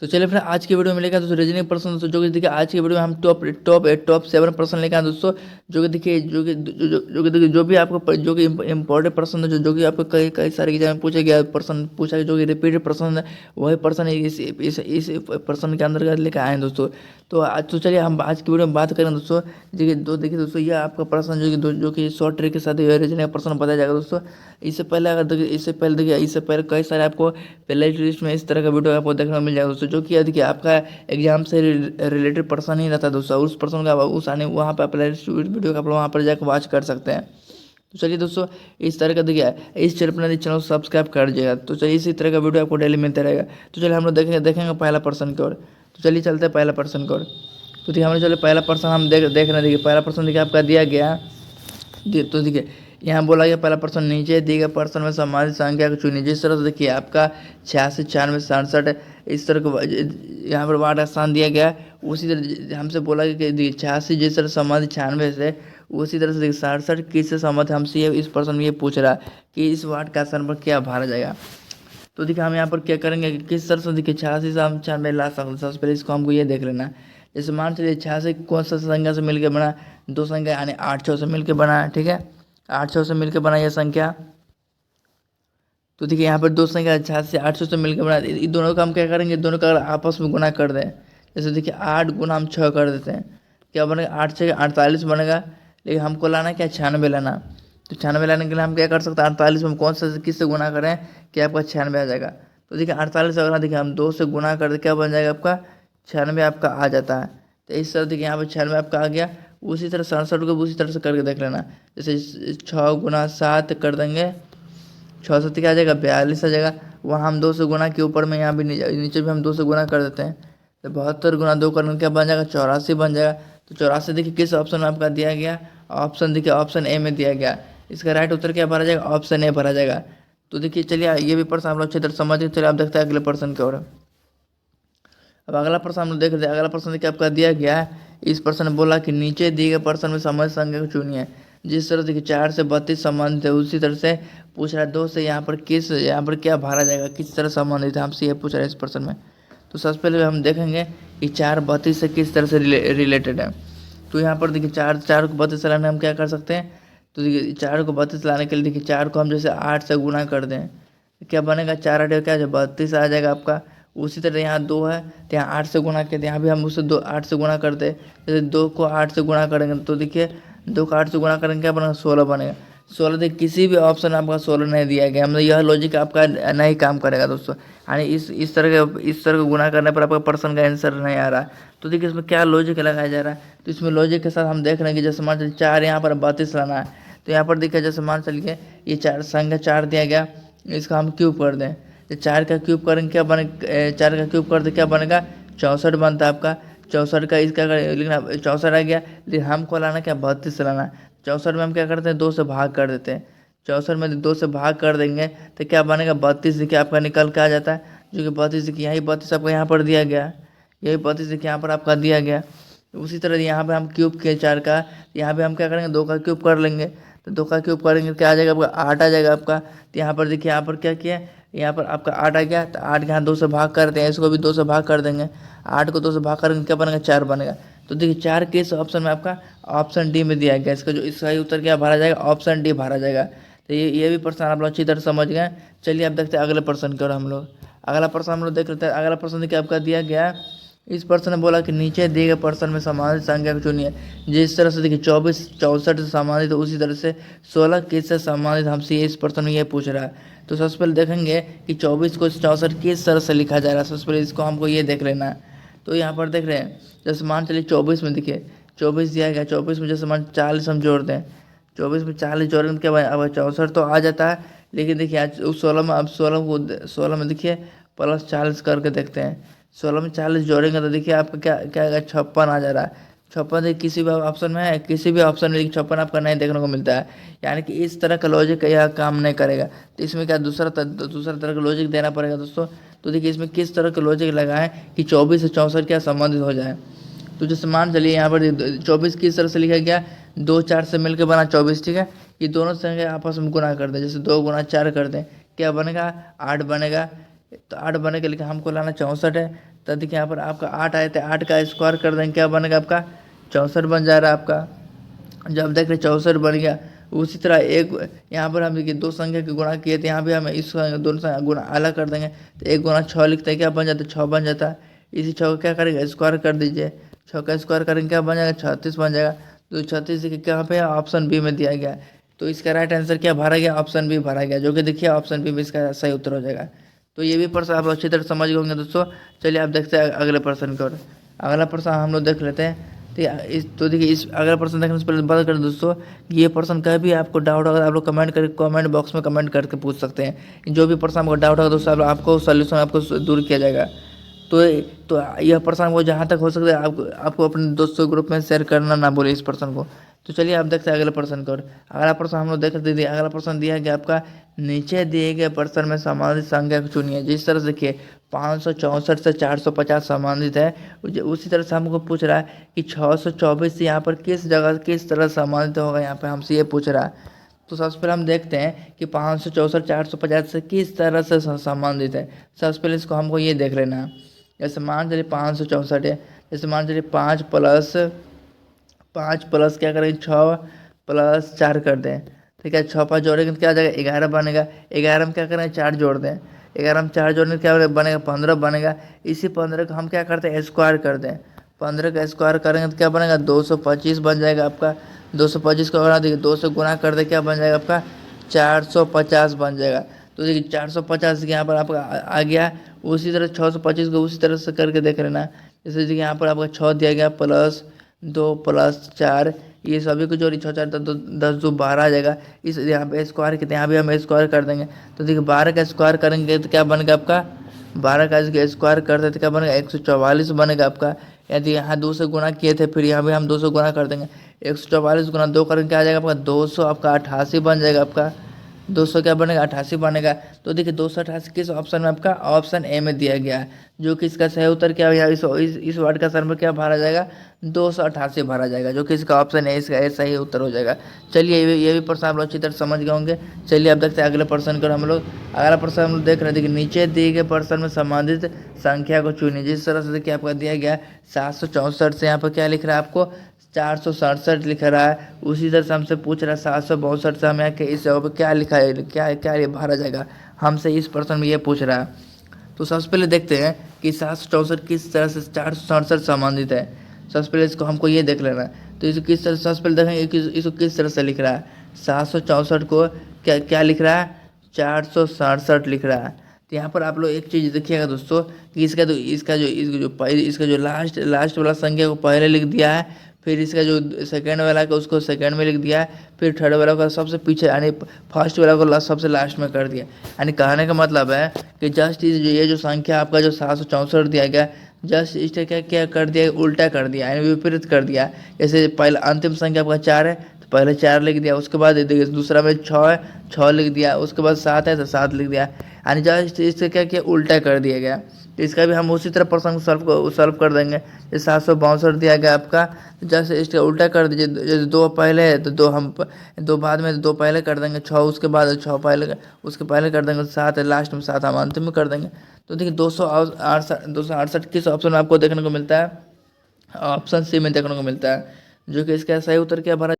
तो चलिए फिर आज की वीडियो में लेकर दोस्तों रीजनिंग प्रश्न दोस्तों, जो कि देखिए आज की वीडियो में हम टॉप 7 प्रश्न लेकर आए दोस्तों। जो कि देखिए जो कि देखिए जो भी आपको जो कि इंपॉर्टेंट प्रश्न है, जो कि आपको कई कई सारे एग्जाम में पूछा गया प्रश्न पूछा गया, जो कि रिपीटेड प्रश्न है, वही प्रश्न इस प्रश्न के अंदर लेकर आए हैं दोस्तों। तो आज तो चलिए हम आज की वीडियो में बात करें दोस्तों। देखिए दोस्तों, यह आपका प्रश्न जो कि शॉर्ट ट्रिक के साथ रीजनिंग का प्रश्न बताया जाएगा दोस्तों। इससे पहले कई सारे आपको प्ले लिस्ट में इस तरह का वीडियो आपको देखने को मिल जाएगा दोस्तों, जो कि देखिए आपका एग्जाम से रिलेटेड पर्सन ही रहता है दोस्तों। उस पर्सन का उस आने वहाँ पर प्ले लिस्ट वीडियो का आप वहाँ पर जाकर वॉच कर सकते हैं। तो चलिए दोस्तों, इस तरह का देखिए इस चैनल को सब्सक्राइब कर दीजिएगा। तो चलिए इसी तरह का वीडियो आपको डेली मिलता रहेगा। तो चलिए हम लोग देखेंगे पहला पर्सन की ओर। तो चलिए चलते हैं पहला पर्सन की ओर। तो देखिए हमने चलिए पहला पर्सन हम देख रहे हैं। देखिए पहला पर्सन देखिए आपका दिया गया। तो देखिए यहाँ बोला गया पहला पर्सन, नीचे दिए गए पर्सन में सम्मानित संख्या को चुनिए। जिस तरह से देखिए आपका 86, 96, 67 इस तरह को यहाँ पर वार्ड स्थान दिया गया। उसी तरह हमसे बोला गया कि देखिए 86 जिस तरह संबंधित 96 से, उसी तरह से देखिए 67 किससे संबंधित हमसे इस पर्सन में ये पूछ रहा है कि इस वार्ड का स्थान पर क्या भरा जाएगा। तो देखिए हम यहाँ पर क्या करेंगे कि किस तरह से देखिए 86 से हम 96 ला सकते हैं। सबसे पहले इसको हमको ये देख लेना है। जैसे मान चलिए 86 कौन सा संख्या से मिलकर बना, दो संख्या यानी 8 6 से मिलकर बना है, ठीक है। 8 6 से मिलकर बना यह संख्या। तो देखिए यहाँ पर दो संख्या 86 800 से मिलकर बना, इन दोनों का हम क्या करेंगे, दोनों का अगर आपस में गुना कर दें। जैसे देखिए 8 गुना हम 6 कर देते हैं, क्या बनेगा 8 6 48 बनेगा। लेकिन हमको लाना क्या 96 लाना। तो 96 लाने के लिए हम क्या कर सकते हैं, 48 में हम कौन सा किससे गुना करें कि आपका 96 आ जाएगा। तो देखिए 48 अगर देखिए हम 2 से गुना कर दे क्या बन जाएगा आपका 96 आपका आ जाता है। तो इस तरह देखिए यहाँ पर 96 आपका आ गया। उसी तरह 67 को उसी तरह से करके देख लेना। जैसे 6 गुना 7 कर देंगे, 6 7 क्या आ जाएगा 42 आ जाएगा। वहाँ हम 2 से गुना के ऊपर में यहाँ भी नीचे भी हम 2 से गुना कर देते हैं। तो 72 गुना 2 करने क्या बन जाएगा 84 बन जाएगा। तो 84 देखिए किस ऑप्शन में आपका दिया गया, ऑप्शन देखिए ऑप्शन ए में दिया गया। इसका राइट उत्तर क्या भरा जाएगा, ऑप्शन ए भरा जाएगा। तो देखिए चलिए ये भी प्रश्न आप लोग अच्छी तरह समझिए। चलिए आप देखते हैं अगले प्रश्न की ओर। अब अगला प्रश्न हम लोग देख रहे हैं। अगला प्रश्न देखिए आपका दिया गया है। इस प्रश्न ने बोला कि नीचे दिए गए प्रश्न में संबंधित संख्या को चुनिए। जिस तरह देखिए 4 से 32 संबंधित है, उसी तरह से पूछ रहा है 2 से यहाँ पर क्या भरा जाएगा, किस तरह संबंधित है, हमसे ये पूछ रहा है इस प्रश्न में। तो सबसे पहले हम देखेंगे कि 4 32 से किस तरह से रिलेटेड है। तो यहाँ पर देखिए 4 को 32 लाने हम क्या कर सकते हैं। तो देखिए 4 को 32 लाने के लिए देखिए 4 को हम जैसे 8 से गुना कर दें, क्या बनेगा 4 8 क्या 32 आ जाएगा आपका। उसी तरह यहाँ 2 है तो यहाँ 8 से गुना करते, यहाँ भी हम उससे 8 से गुना करते। जैसे 2 को 8 से गुना करेंगे तो देखिए 2 को 8 से गुना करेंगे क्या बनेगा 16 बनेगा। 16 देखिए किसी भी ऑप्शन आपका 16 नहीं दिया गया, मतलब यह लॉजिक आपका नहीं काम करेगा दोस्तों। यानी इस तरह का गुना करने पर आपका पर्सन का आंसर नहीं आ रहा। तो देखिए इसमें क्या लॉजिक लगाया जा रहा है। तो इसमें लॉजिक के साथ हम देख रहे हैं कि जैसे मान चलिए 4 यहाँ पर 32 लाना है। तो यहाँ पर देखिए जैसे मान चलिए ये 4 संख्या 4 दिया गया, इसका हम क्यूब कर दें। तो 4 का क्यूब करेंगे क्या बने, 4 का क्यूब कर दे क्या बनेगा 64 बनता है आपका। 64 का इसका लिखना 64 आ गया। लेकिन हमको लाना क्या 32 लाना। 64 में हम क्या करते हैं 2 से भाग कर देते हैं। 64 में 2 से भाग कर देंगे तो क्या बनेगा 32 देखिए आपका निकल के आ जाता है। जो कि 32 देखिए यही 32 आपका यहाँ पर दिया गया, यही 32 देखिए यहाँ पर आपका दिया गया। उसी तरह यहाँ पे हम क्यूब के 4 का, यहाँ पे हम क्या करेंगे 2 का क्यूब कर लेंगे। तो 2 का क्यूब करेंगे क्या आ जाएगा आपका 8 आ जाएगा आपका। तो यहाँ पर देखिए यहाँ पर क्या किया, यहाँ पर आपका 8 आ गया। तो 8 के यहाँ 2 से भाग करते हैं, इसको भी 2 से भाग कर देंगे। 8 को 2 से भाग करेंगे क्या बनेगा 4 बनेगा। तो देखिए 4 किस ऑप्शन में आपका ऑप्शन डी में दिया गया। इसका ही उत्तर क्या भरा जाएगा, ऑप्शन डी भरा जाएगा। तो ये भी प्रश्न आप लोग अच्छी तरह समझ गए। चलिए आप देखते हैं अगले प्रश्न की ओर हम लोग। अगला प्रश्न हम लोग देख लेते हैं। अगला प्रश्न देखिए आपका दिया गया। इस प्रश्न ने बोला कि नीचे दिए गए प्रश्न में संबंधित संख्या को चुनिए। जिस तरह से देखिए 24 64 से संबंधित, उसी तरह से 16 किससे संबंधित, हमसे इस प्रश्न में ये पूछ रहा है। तो सबसे पहले देखेंगे कि 24 को 64 किस तरह से लिखा जा रहा है। सबसे पहले इसको हमको ये देख लेना है। तो यहाँ पर देख रहे हैं जैसे मान चलिए 24 में देखिए 24 दिया गया। 24 में जैसे मान 40 हम जोड़ दें, 24 में 40 जोड़ेंगे क्या बने, अब 64 तो आ जाता है। लेकिन देखिए आज उस 16 में, अब 16 में देखिए प्लस 40 करके देखते हैं। 16 में 40 जोड़ेंगे तो देखिए आपका क्या क्या आएगा 56 आ जा रहा है। 56 देखिए किसी भी ऑप्शन में है, किसी भी ऑप्शन में 56 आपका नहीं देखने को मिलता है। यानी कि इस तरह का लॉजिक यह काम नहीं करेगा। तो इसमें क्या दूसरा तरह का लॉजिक देना पड़ेगा दोस्तों। तो देखिए इसमें किस तरह का लॉजिक लगाएं कि 24 से 64 क्या संबंधित हो जाए। तो जैसे मान चलिए यहाँ पर 24 किस तरह से लिखा गया, 2 4 से मिलकर बना 24, ठीक है। ये दोनों संख्या आपस में गुना कर दें, जैसे 2 गुना 4 कर दें क्या बनेगा 8 बनेगा। तो 8 बने के लिए हमको लाना 64 है। तो देखिए यहाँ पर आपका 8 आए थे, 8 का स्क्वायर कर देंगे, क्या बनेगा आपका 64 बन जा रहा है आपका। जब देख रहे 64 बन गया, उसी तरह एक यहाँ पर हम देखिए दो संख्या के गुणा किए थे, यहाँ भी हमें इस दोनों संख्या गुणा अलग कर देंगे, तो 1 गुणा 6 लिखते हैं, क्या बन जाता है 6 बन जाता है। इसी 6 को क्या करेंगे स्क्वायर कर दीजिए, 6 का स्क्वायर करेंगे क्या बन जाएगा 36 बन जाएगा। तो 36 देखिए कहाँ पे है, ऑप्शन बी में दिया गया है। तो इसका राइट आंसर क्या भरा गया, ऑप्शन बी भरा गया, जो कि देखिए ऑप्शन बी में इसका सही उत्तर हो जाएगा। तो ये भी प्रश्न आप अच्छी तरह समझ गए होंगे दोस्तों। चलिए आप देखते हैं अगले प्रश्न की ओर। अगला प्रश्न हम लोग देख लेते हैं। तो देखिए इस अगला प्रश्न देखने से पहले बात करें दोस्तों, ये प्रश्न का भी आपको डाउट होगा आप लोग कमेंट बॉक्स में कमेंट करके पूछ सकते हैं। जो भी प्रश्न आपको डाउट होगा दोस्तों आपको सोल्यूशन आपको दूर किया जाएगा। तो यह प्रश्न को जहाँ तक हो सकता है आपको अपने दोस्तों ग्रुप में शेयर करना ना बोले इस प्रश्न को। तो चलिए आप देखते हैं अगले प्रश्न को। अगला प्रश्न हम लोग देख दीजिए। अगला प्रश्न दिया गया आपका, नीचे दिए गए प्रश्न में संबंधित संख्या को चुनिए। जिस तरह से देखिए 564 से 450 संबंधित है, उसी तरह से हमको पूछ रहा है कि 624 से यहाँ पर किस जगह किस तरह संबंधित होगा, यहाँ पे हमसे ये पूछ रहा है। तो सबसे पहले हम देखते हैं कि 564 450 से किस तरह से संबंधित है। सबसे पहले इसको हमको ये देख लेना है। जैसे मान चलिए 564 है, जैसे मान चलिए 5 प्लस क्या करेंगे 6 प्लस 4 कर दें, ठीक है। 6 5 जोड़ेंगे तो क्या आ जाएगा 11 बनेगा। 11 में क्या करेंगे 4 जोड़ दें, 11 में 4 जोड़ने क्या बनेगा 15 बनेगा। इसी 15 को हम क्या करते हैं स्क्वायर कर दें, 15 का स्क्वायर करेंगे तो क्या बनेगा 225 बन जाएगा आपका। 225 को अगर देखिए 2 से गुना कर दे क्या बन जाएगा आपका 450 बन जाएगा। तो देखिए 450 यहाँ पर आपका आ गया। उसी तरह 625 को उसी तरह से करके देख लेना। जैसे देखिए यहाँ पर आपका 6 दिया गया प्लस 2 प्लस 4, ये सभी को जोड़ी 6 4 10 2 12 आ जाएगा। इस यहाँ पे स्क्वायर कितने यहाँ भी हम स्क्वायर कर देंगे। तो देखिए 12 का स्क्वायर करेंगे तो क्या बनेगा आपका 12 का स्क्वायर कर देते क्या बनेगा 144 बनेगा आपका। यदि यहाँ 2 से गुणा किए थे फिर यहाँ भी हम 2 से गुणा कर देंगे। 144 गुना 2 करेंगे क्या आ जाएगा आपका 200 आपका 88 बन जाएगा आपका। 200 क्या बनेगा 88 बनेगा। तो देखिए 288 किस ऑप्शन में आपका ऑप्शन ए में दिया गया है, जो कि इसका सही उत्तर क्या है इस वर्ड का सर में क्या भरा जाएगा 288 भरा जाएगा, जो कि इसका ऑप्शन ए इसका सही उत्तर हो जाएगा। चलिए ये भी प्रश्न आप लोग अच्छी तरह समझ गए होंगे। चलिए अब देखते हैं अगले प्रश्न को हम लोग। अगला प्रश्न हम लोग देख रहे हैं, देखिए नीचे दिए गए प्रश्न में संबंधित संख्या को चुनिए। जिस तरह से देखिए आपका दिया गया 764 से यहाँ पर क्या लिख रहा है आपको 467 लिख रहा है। उसी तरह से हमसे पूछ रहा है 762 से हमें इस जगह पर क्या लिखा है, क्या ये भरा जाएगा, हमसे इस प्रश्न में ये पूछ रहा है। तो सबसे पहले देखते हैं कि 764 किस तरह से 467 संबंधित है। सबसे पहले इसको हमको ये देख लेना है। तो इसको किस तरह सबसे पहले देखेंगे कि इसको किस तरह से लिख रहा है। 764 को क्या लिख रहा है 467 लिख रहा है। तो यहाँ पर आप लोग एक चीज़ देखिएगा दोस्तों कि इसका जो लास्ट वाला संख्या को पहले लिख दिया है, फिर इसका जो सेकंड वाला का उसको सेकंड में लिख दिया है, फिर थर्ड वाला को सबसे पीछे यानी फर्स्ट वाला को सबसे लास्ट में कर दिया। यानी कहने का मतलब है कि जस्ट ये जो संख्या आपका जो 764 दिया गया जस्ट इससे क्या कर दिया उल्टा कर दिया यानी विपरीत कर दिया। जैसे पहले अंतिम संख्या आपका 4 है तो पहले 4 लिख दिया, उसके बाद देखिए दूसरा में 6 है 6 लिख दिया, उसके बाद 7 है तो 7 लिख दिया। यानी जस्ट इससे क्या किया उल्टा कर दिया गया। तो इसका भी हम उसी तरह प्रश्न को सॉल्व कर देंगे। जैसे 762 दिया गया आपका, जैसे इसका उल्टा कर दीजिए। जैसे 2 पहले है तो 2 बाद में 2 पहले कर देंगे, 6 उसके बाद 6 पहले उसके पहले कर देंगे, 7 है लास्ट में 7 हम अंतिम में कर देंगे। तो देखिए 268 किस ऑप्शन में आपको देखने को मिलता है, ऑप्शन सी में देखने को मिलता है, जो कि इसका सही उत्तर क्या भरा